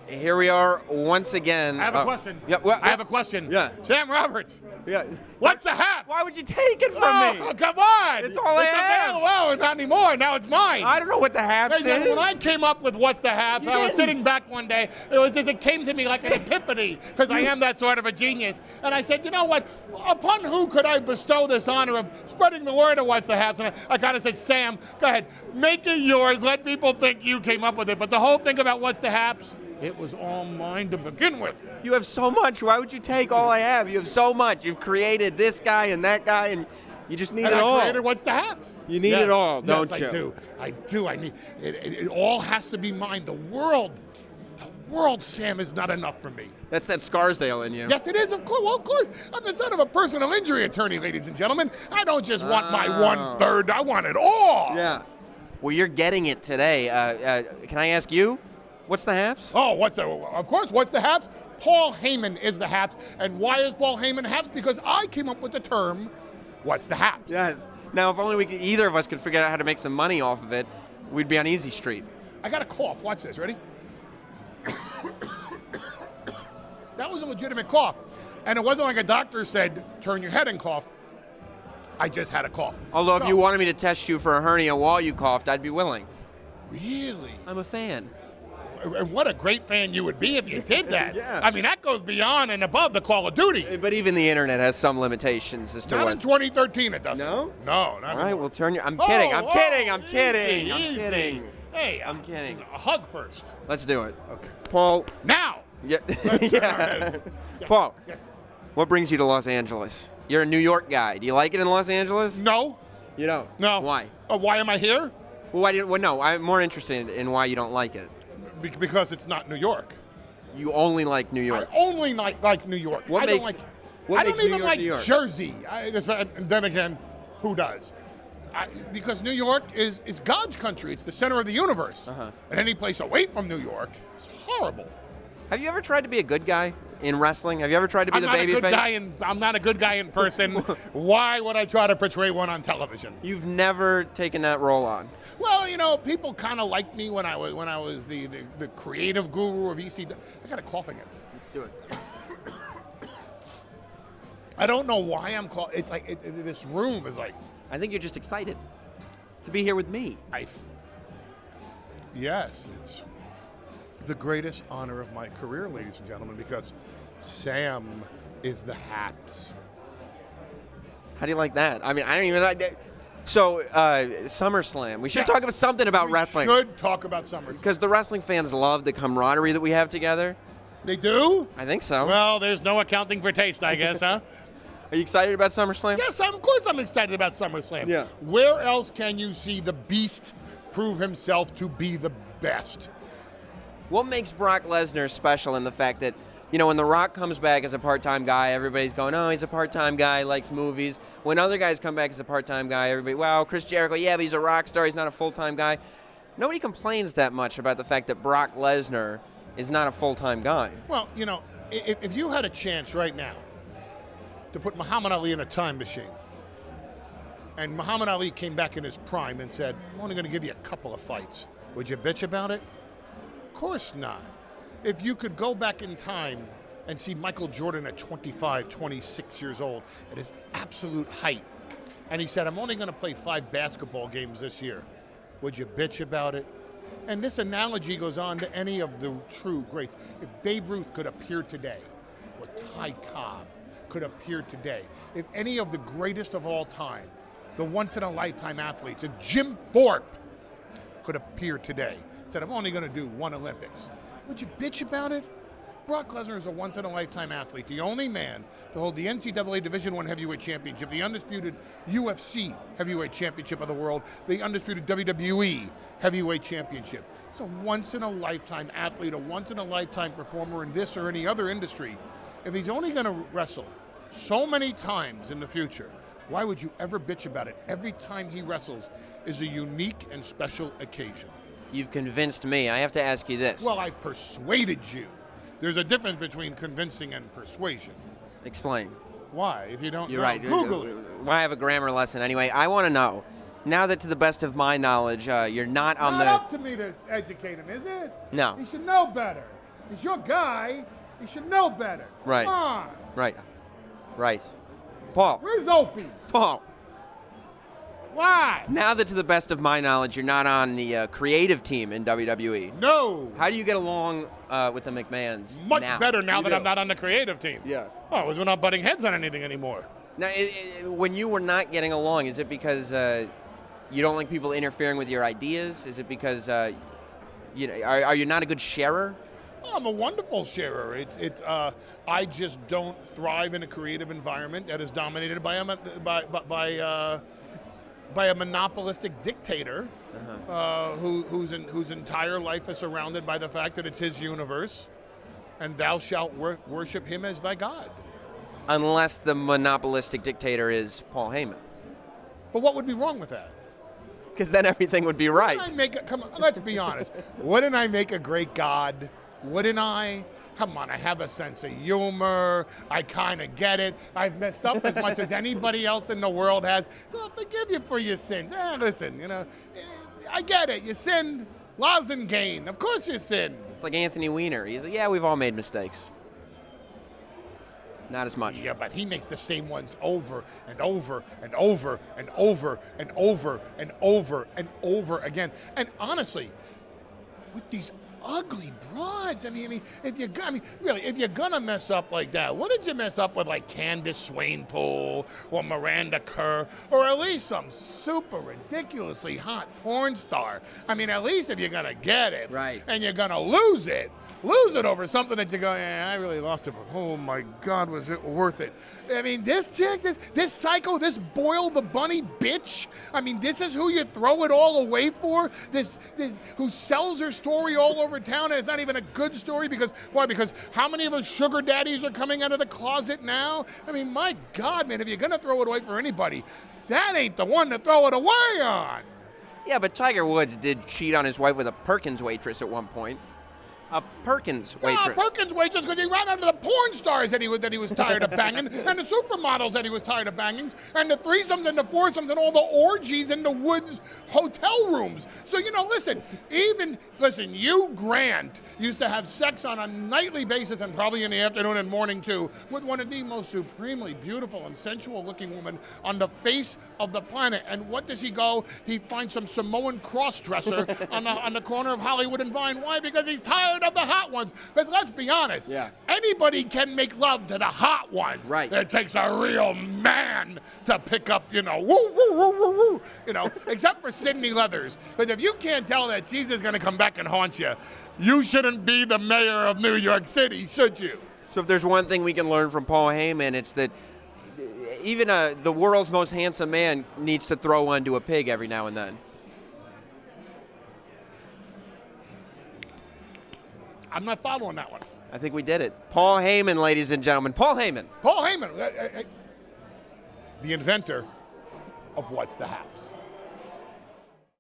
here we are once again. I have a question. Yeah, I have a question. Yeah. Sam Roberts. Yeah. What's the Haps? Why would you take it from me? Oh, come on. It's all I have. Well, not anymore. Now it's mine. I don't know what the Haps Hey, is. when I came up with What's the Haps, I was sitting back one day. It came to me like an epiphany, because I am that sort of a genius. And I said, you know what? Upon who could I bestow this honor of spreading the word of What's the Haps? And I kind of said, Sam, go ahead. Make it yours. Let people think you came up with it. But the whole thing about What's the Haps, it was all mine to begin with. You have so much. Why would you take all I have? You have so much. You've created this guy and that guy, and you just need it all. I created What's the Haps. You need it all, don't you? Yes, I do. I need it. It all has to be mine. The world, Sam, is not enough for me. That's that Scarsdale in you. Yes, it is. Of course. Well, of course. I'm the son of a personal injury attorney, ladies and gentlemen. I don't just want my 1/3. I want it all. Yeah. Well, you're getting it today. Can I ask you? What's the Haps? Oh, of course, what's the Haps? Paul Heyman is the Haps. And why is Paul Heyman Haps? Because I came up with the term, what's the Haps? Yes. Now, if only either of us could figure out how to make some money off of it, we'd be on Easy Street. I got a cough. Watch this. Ready? That was a legitimate cough. And it wasn't like a doctor said, turn your head and cough. I just had a cough. Although if you wanted me to test you for a hernia while you coughed, I'd be willing. Really? I'm a fan. And what a great fan you would be if you did that. Yeah. I mean, that goes beyond and above the Call of Duty. But even the internet has some limitations as to Not what. in 2013 it doesn't. No? No, not All right, anymore. well, turn your. I'm kidding. I'm kidding. I'm Easy, kidding. I'm easy. kidding. Hey, I'm kidding. A hug first. Let's do it. Okay. Paul. Now. Yeah. Yeah. Yes. Paul. Yes. What brings you to Los Angeles? You're a New York guy. Do you like it in Los Angeles? No. You don't. No. Why? Why am I here? Well, why do? Well, no. I'm more interested in why you don't like it. Because it's not New York. You only like New York. I only like New York. What I makes? don't like. What I makes don't New even York, like New York? Jersey. And then again, who does? Because New York is God's country. It's the center of the universe. Uh-huh. And any place away from New York is horrible. Have you ever tried to be a good guy in wrestling? Have you ever tried to be the baby face? I'm not a good guy in person. Why would I try to portray one on television? You've never taken that role on. Well, you know, people kind of liked me when I was the creative guru of ECW. I got a coughing it. Do it. I don't know why I'm called. It's like this room is like. I think you're just excited to be here with me. Yes, it's the greatest honor of my career, ladies and gentlemen, because Sam is the Haps. How do you like that? I mean, I don't even like that. So, SummerSlam. We should talk about something about wrestling. We should talk about SummerSlam. Because the wrestling fans love the camaraderie that we have together. They do? I think so. Well, there's no accounting for taste, I guess, huh? Are you excited about SummerSlam? Yes, of course I'm excited about SummerSlam. Yeah. Where else can you see the Beast prove himself to be the best? What makes Brock Lesnar special in the fact that, you know, when The Rock comes back as a part-time guy, everybody's going, oh, he's a part-time guy, likes movies. When other guys come back as a part-time guy, everybody, wow, Chris Jericho, yeah, but he's a rock star, he's not a full-time guy. Nobody complains that much about the fact that Brock Lesnar is not a full-time guy. Well, you know, if you had a chance right now to put Muhammad Ali in a time machine, and Muhammad Ali came back in his prime and said, I'm only going to give you a couple of fights, would you bitch about it? Of course not. If you could go back in time and see Michael Jordan at 25, 26 years old at his absolute height, and he said, I'm only going to play 5 basketball games this year, would you bitch about it? And this analogy goes on to any of the true greats. If Babe Ruth could appear today, or Ty Cobb could appear today, if any of the greatest of all time, the once-in-a-lifetime athletes, if Jim Thorpe could appear today, said, I'm only going to do 1 Olympics, would you bitch about it? Brock Lesnar is a once-in-a-lifetime athlete, the only man to hold the NCAA Division I Heavyweight Championship, the undisputed UFC Heavyweight Championship of the world, the undisputed WWE Heavyweight Championship. It's a once-in-a-lifetime athlete, a once-in-a-lifetime performer in this or any other industry. If he's only going to wrestle so many times in the future, why would you ever bitch about it? Every time he wrestles is a unique and special occasion. You've convinced me. I have to ask you this. Well, I persuaded you. There's a difference between convincing and persuasion. Explain. Why? If you don't You're know, right. Google it. Well, I have a grammar lesson anyway. I want to know, now that to the best of my knowledge, you're not on Not the... up to me to educate him, is it? No. He should know better. He's your guy. You should know better. Right. Come on. Right. Paul. Where's Opie? Paul. Why? Now that, to the best of my knowledge, you're not on the creative team in WWE. No. How do you get along with the McMahons? Much now? better now that I'm not on the creative team. Yeah. Oh, we're not butting heads on anything anymore. Now, when you were not getting along, is it because you don't like people interfering with your ideas? Is it because are you not a good sharer? Oh, I'm a wonderful sharer. I just don't thrive in a creative environment that is dominated by a monopolistic dictator whose entire life is surrounded by the fact that it's his universe, and thou shalt worship him as thy God. Unless the monopolistic dictator is Paul Heyman. But what would be wrong with that? Because then everything would be right. Come on, let's be honest. Wouldn't I make a great God? Wouldn't I? Come on, I have a sense of humor. I kind of get it. I've messed up as much as anybody else in the world has, so I'll forgive you for your sins. Listen, I get it. You sinned. Loves and gain. Of course you sinned. It's like Anthony Weiner. He's like, yeah, we've all made mistakes. Not as much. Yeah, but he makes the same ones over and over and over and over and over and over and over again. And honestly, with these ugly broads, if you're gonna mess up like that, what did you mess up with, like Candace Swainpool or Miranda Kerr, or at least some super ridiculously hot porn star? At least if you're gonna get it, right, and you're gonna lose it over something that you go, I really lost it, but oh my God, was it worth it? This chick, this psycho, this Boyle the Bunny bitch, this is who you throw it all away for? This who sells her story all over town, and it's not even a good story because, why? Because how many of her sugar daddies are coming out of the closet now? My God, man, if you're gonna throw it away for anybody, that ain't the one to throw it away on. Yeah, but Tiger Woods did cheat on his wife with a Perkins waitress at one point. A Perkins waitress. Yeah, Perkins waitress, because he ran out of the porn stars that he was tired of banging, and the supermodels that he was tired of banging, and the threesomes and the foursomes and all the orgies in the Woods hotel rooms. So, listen, you, Grant, used to have sex on a nightly basis, and probably in the afternoon and morning too, with one of the most supremely beautiful and sensual looking women on the face of the planet. And what does he go? He finds some Samoan cross-dresser on the corner of Hollywood and Vine. Why? Because he's tired of the hot ones. Because let's be honest, anybody can make love to the hot ones. Right. It takes a real man to pick up, woo, woo, woo, woo, woo, except for Sidney Leathers. Because if you can't tell that Jesus is going to come back and haunt you, you shouldn't be the mayor of New York City, should you? So if there's one thing we can learn from Paul Heyman, it's that even the world's most handsome man needs to throw one to a pig every now and then. I'm not following that one. I think we did it. Paul Heyman, ladies and gentlemen. Paul Heyman. Paul Heyman, the inventor of What's the Haps.